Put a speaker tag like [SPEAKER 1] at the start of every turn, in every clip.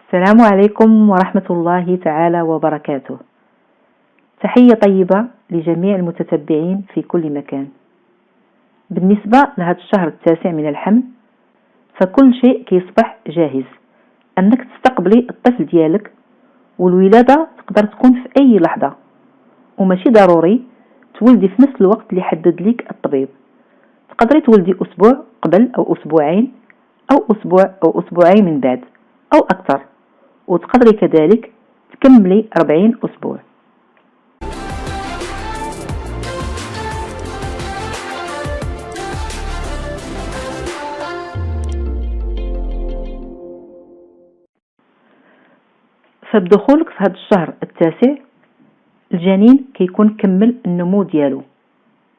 [SPEAKER 1] السلام عليكم ورحمة الله تعالى وبركاته. تحية طيبة لجميع المتتبعين في كل مكان. بالنسبة لهذا الشهر التاسع من الحمل، فكل شيء كيصبح جاهز أنك تستقبلي الطفل ديالك، والولادة تقدر تكون في أي لحظة، وماشي ضروري تولدي في نفس الوقت اللي حدد لك الطبيب. تقدري تولدي أسبوع قبل أو أسبوعين أو أسبوع أو أسبوعين من بعد أو أكثر، وتقدري كذلك تكملي 40 أسبوع. فبدخولك في هذا الشهر التاسع، الجنين كيكون كمل النمو ديالو،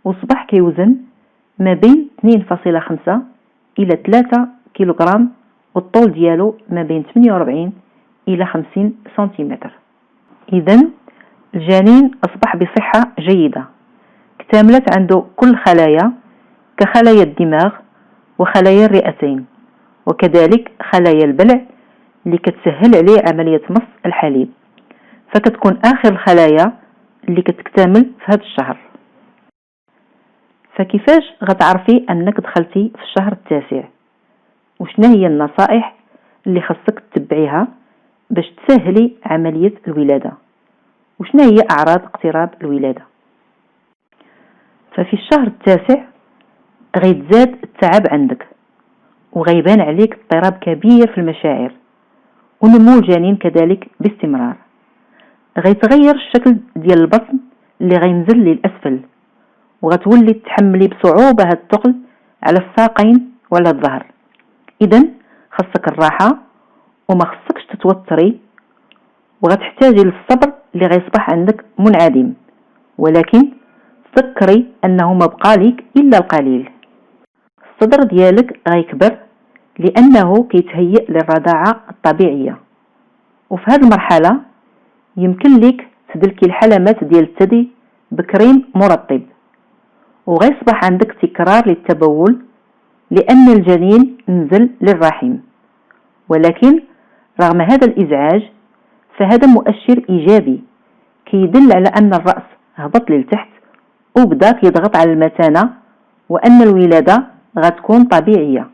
[SPEAKER 1] وصبح كيوزن ما بين 2.5 إلى 3 كيلوغرام، والطول ديالو ما بين 48 إلى 50 سنتيمتر. إذن الجنين أصبح بصحة جيدة، اكتملت عنده كل خلايا كخلايا الدماغ وخلايا الرئتين، وكذلك خلايا البلع اللي كتسهل عليه عملية مص الحليب، فكتكون آخر الخلايا اللي كتكتمل في هذا الشهر. فكيفاش غتعرفي أنك دخلتي في الشهر التاسع؟ وشنا هي النصائح اللي خصك تتبعيها باش تسهلي عملية الولادة؟ وشنا هي أعراض اقتراب الولادة؟ ففي الشهر التاسع غيتزاد التعب عندك، وغيبان عليك اضطراب كبير في المشاعر، ونمو الجنين كذلك باستمرار. غيتغير الشكل ديال البطن اللي غينزل للأسفل، وغتولي تحملي بصعوبة هاد الثقل على الساقين ولا الظهر. إذن خصك الراحة وما خصكش تتوتري، وغتحتاجي للصبر اللي غيصبح عندك منعدم، ولكن تذكري أنه ما بقى ليك إلا القليل. الصدر ديالك غيكبر لأنه كيتهيئ للرضاعة الطبيعية، وفي هذه المرحلة يمكن لك تدلكي الحلمات ديال الثدي بكريم مرطب، وغيصبح عندك تكرار للتبول لأن الجنين نزل للرحم. ولكن رغم هذا الإزعاج فهذا مؤشر إيجابي كيدل على أن الرأس هبط للتحت وبدا كيضغط على المثانة، وأن الولادة غتكون طبيعية.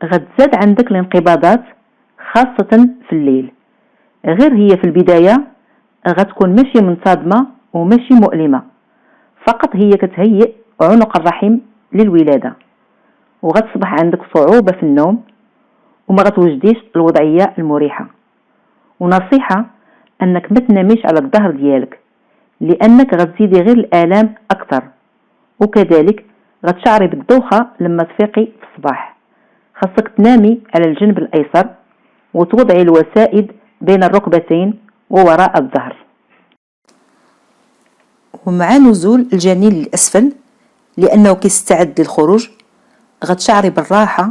[SPEAKER 1] غتزاد عندك الانقباضات خاصة في الليل، غير هي في البداية غتكون ماشي منتظمة وماشي مؤلمة، فقط هي كتهيئ عنق الرحم للولادة، وغتصبح عندك صعوبة في النوم وما غتوجديش الوضعية المريحة. ونصيحة أنك ما تناميش على الظهر ديالك، لأنك غتزيدي غير الآلام أكثر، وكذلك غتشعري بالدوخة لما تفيقي في الصباح. خاصك تنامي على الجنب الأيسر وتوضعي الوسائد بين الركبتين ووراء الظهر. ومع نزول الجنين للأسفل لأنه كيستعد للخروج، غتشعري بالراحة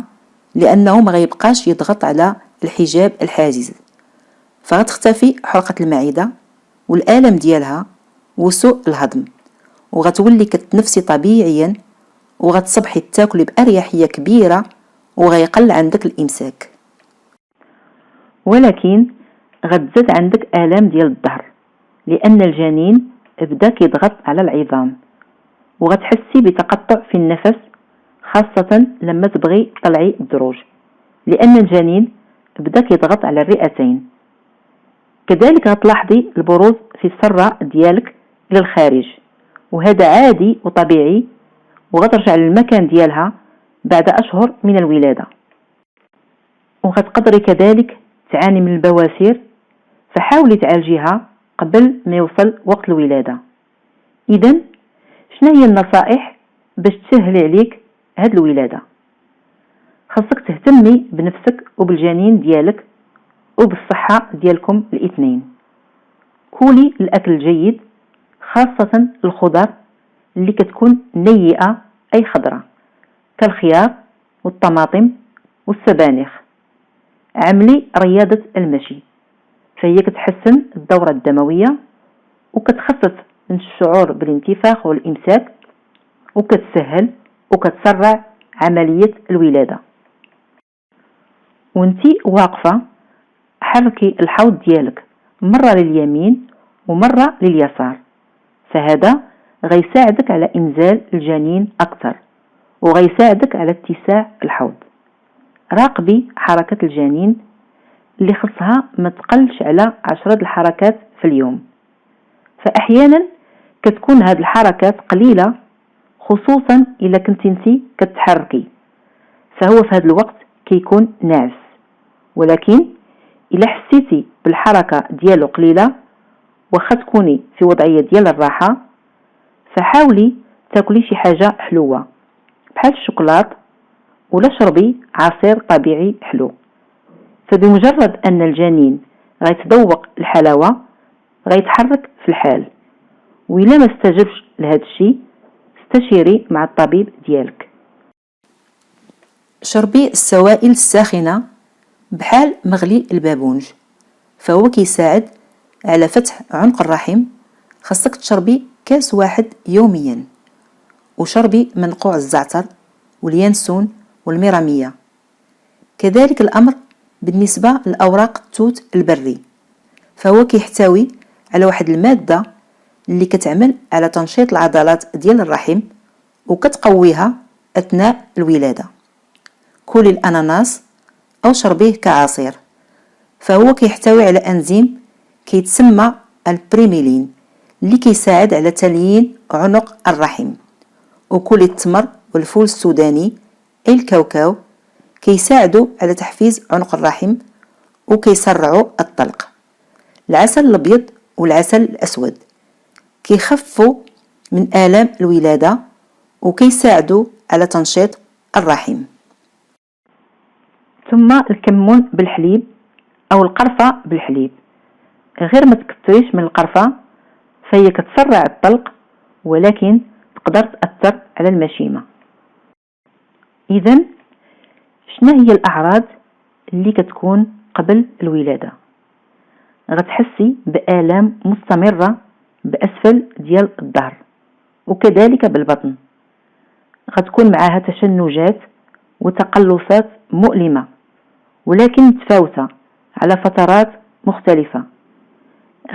[SPEAKER 1] لأنه ما غيبقاش يضغط على الحجاب الحاجز، فغتختفي حرقة المعدة والآلم ديالها وسوء الهضم، وغتولي كتنفسي طبيعيا، وغتصبحي تاكلي بأريحية كبيرة، وغيقل عندك الإمساك. ولكن غتزاد عندك آلام ديال الظهر لأن الجنين بدا كيضغط على العظام، وغتحسي بتقطع في النفس خاصة لما تبغي تطلعي الدروج، لأن الجنين بدا كيضغط على الرئتين. كذلك غتلاحظي البروز في السرة ديالك إلى الخارج، وهذا عادي وطبيعي، وغترجع للمكان ديالها بعد أشهر من الولادة. وغتقدري كذلك تعاني من البواسير، فحاولي تعالجيها قبل ما يوصل وقت الولادة. إذن شنو هي النصائح باش تسهل عليك هاد الولادة؟ خاصك تهتمي بنفسك وبالجنين ديالك وبالصحة ديالكم الاثنين. كولي الأكل الجيد، خاصة الخضر اللي كتكون نيئة أي خضرة كالخيار والطماطم والسبانخ. عملي رياضة المشي، فهي كتحسن الدورة الدموية وكتخفف من الشعور بالانتفاخ والإمساك، وكتسهل وكتسرع عملية الولادة. وانتي واقفة حركي الحوض ديالك مرة لليمين ومرة لليسار، فهذا غيساعدك على إنزال الجنين أكثر وغيساعدك على اتساع الحوض. راقبي حركة الجنين اللي خصها ما تقلش على 10 الحركات في اليوم، فأحيانا كتكون هذه الحركات قليلة خصوصا إلا كنت انتي كتحركي، فهو في هذا الوقت كيكون ناعس. ولكن إلا حسيتي بالحركة ديالو قليلة واخا تكوني في وضعية ديال الراحة، فحاولي تاكلي شي حاجة حلوة بحال الشوكولات ولا شربي عصير طبيعي حلو. فبمجرد أن الجنين غيتذوق الحلاوة غيتحرك في الحال، وإلا ما استجبش لهذا الشيء استشيري مع الطبيب ديالك. شربي السوائل الساخنة بحال مغلي البابونج، فهو كيساعد على فتح عنق الرحم. خاصك تشربي كاس واحد يوميا، وشربي منقوع الزعتر واليانسون والميرامية. كذلك الأمر بالنسبة لأوراق التوت البري، فهو كيحتوي على واحد المادة اللي كتعمل على تنشيط العضلات ديال الرحم وكتقويها أثناء الولادة. كولي الأناناس أو شربيه كعصير، فهو كيحتوي على أنزيم كيتسمى البريميلين اللي كيساعد على تليين عنق الرحم. وكولي التمر والفول السوداني أي الكاوكاو كيساعدوا على تحفيز عنق الرحم وكيسرعوا الطلق. العسل الأبيض والعسل الأسود كيخفوا من آلام الولادة وكيساعدوا على تنشيط الرحم. ثم الكمون بالحليب أو القرفة بالحليب، غير ما تكثريش من القرفة فهي كتسرع الطلق ولكن تقدر تأثر على المشيمة. إذن شنو هي الأعراض اللي كتكون قبل الولادة؟ غتحسي بآلام مستمرة بأسفل ديال الظهر وكذلك بالبطن، غتكون معها تشنجات وتقلصات مؤلمة ولكن متفاوتة على فترات مختلفة.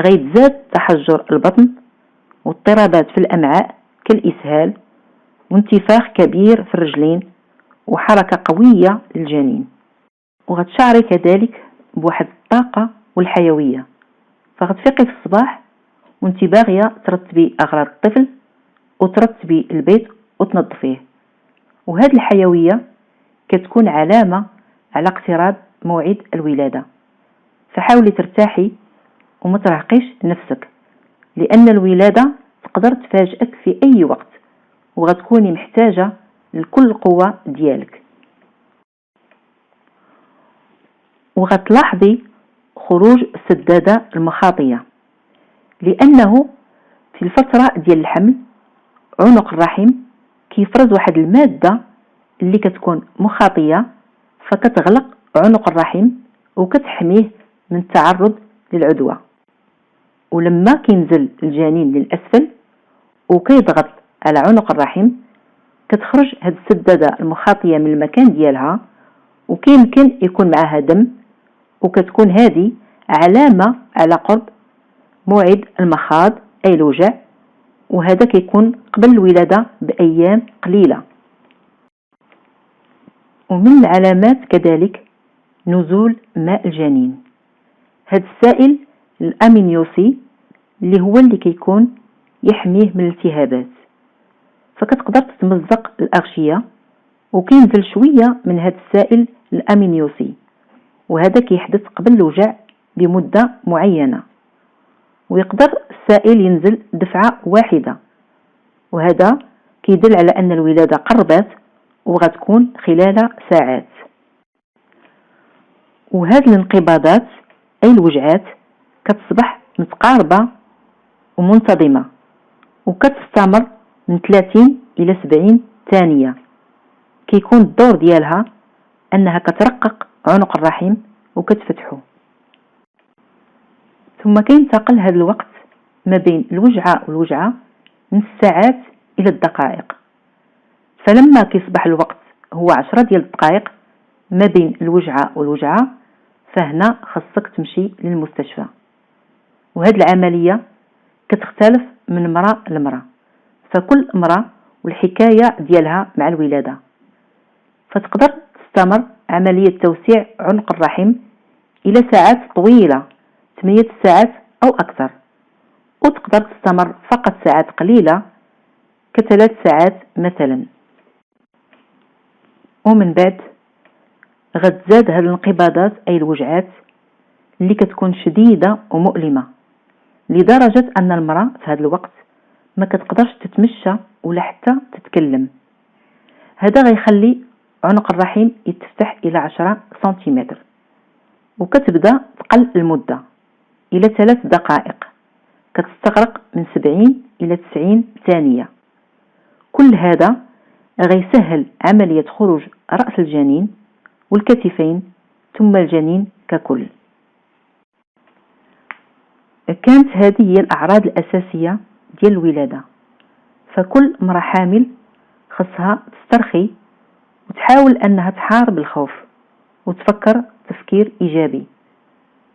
[SPEAKER 1] غيتزاد تحجر البطن واضطرابات في الأمعاء كالإسهال وانتفاخ كبير في الرجلين وحركة قوية للجنين. وغتشعري كذلك بواحد الطاقة والحيوية، فغتفيقي في الصباح وانت باغية ترتبي أغراض الطفل وترتبي البيت وتنظفيه، وهذه الحيوية كتكون علامة على اقتراب موعد الولادة. فحاولي ترتاحي وما ترهقيش نفسك، لأن الولادة تقدر تفاجئك في أي وقت وغتكوني محتاجة لكل القوة ديالك. وغتلاحظي خروج السدادة المخاطية، لأنه في الفترة ديال الحمل عنق الرحم كيفرز واحد المادة اللي كتكون مخاطية، فكتغلق عنق الرحم وكتحميه من التعرض للعدوى. ولما كينزل الجنين للأسفل وكيضغط على عنق الرحم كتخرج هاد السدادة المخاطية من المكان ديالها وكيمكن يكون معها دم، وكتكون هذه علامة على قرب موعد المخاض أي الوجع، وهذا كيكون قبل الولادة بأيام قليلة. ومن العلامات كذلك نزول ماء الجنين، هذا السائل الأمينيوسي اللي هو اللي كيكون يحميه من الالتهابات، فكتقدر تتمزق الأغشية وكينزل شوية من هذا السائل الأمينيوسي، وهذا كيحدث قبل الوجع بمدة معينة. ويقدر السائل ينزل دفعة واحدة، وهذا كيدل على أن الولادة قربت وغتكون خلال ساعات. وهذه الانقباضات أي الوجعات كتصبح متقاربة ومنتظمة وكتستمر من 30 إلى 70 ثانية. كيكون الدور ديالها أنها كترقق عنق الرحم وكتفتحه. ثم كينتقل هذا الوقت ما بين الوجعة والوجعة من الساعات إلى الدقائق، فلما كيصبح الوقت هو 10 ديال الدقائق ما بين الوجعة والوجعة، فهنا خصك تمشي للمستشفى. وهذه العملية كتختلف من امرأة لامرأة، فكل امرأة والحكاية ديالها مع الولادة. فتقدر تستمر عملية توسيع عنق الرحم إلى ساعات طويلة 8 ساعات أو أكثر، وتقدر تستمر فقط ساعات قليلة ك3 ساعات مثلا. ومن بعد غتزاد هذه الانقباضات أي الوجعات اللي كتكون شديدة ومؤلمة، لدرجة أن المرأة في هذا الوقت ما كتقدرش تتمشى ولا حتى تتكلم. هذا غيخلي عنق الرحم يتفتح إلى 10 سنتيمتر، وكتبدا تقل المدة إلى 3 دقائق، كتستغرق من 70 إلى 90 ثانية. كل هذا غيسهل عملية خروج رأس الجنين والكتفين ثم الجنين ككل. كانت هذه هي الأعراض الأساسية ديال الولادة. فكل امرأة حامل خصها تسترخي وتحاول أنها تحارب الخوف وتفكر تفكير إيجابي،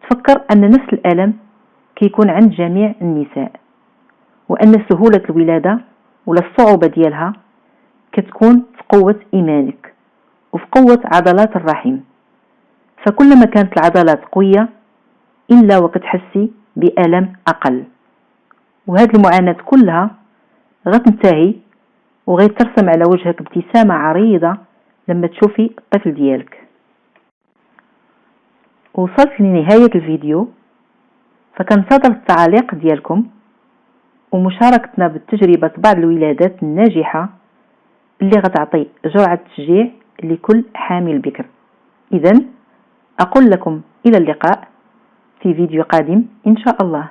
[SPEAKER 1] تفكر أن نفس الألم كيكون عند جميع النساء، وأن سهولة الولادة ولا الصعوبة ديالها كتكون في قوة إيمانك وفي قوة عضلات الرحم. فكلما كانت العضلات قوية إلا وكتحسي بألم أقل، وهذه المعاناة كلها غتنتهي وغيترسم على وجهك ابتسامة عريضة لما تشوفي الطفل ديالك. وصلت لنهاية الفيديو، فكنتظر التعليق ديالكم ومشاركتنا بالتجربة بعض الولادات الناجحة اللي غتعطي جرعة تشجيع لكل حامل بكر. إذن أقول لكم إلى اللقاء في فيديو قادم إن شاء الله.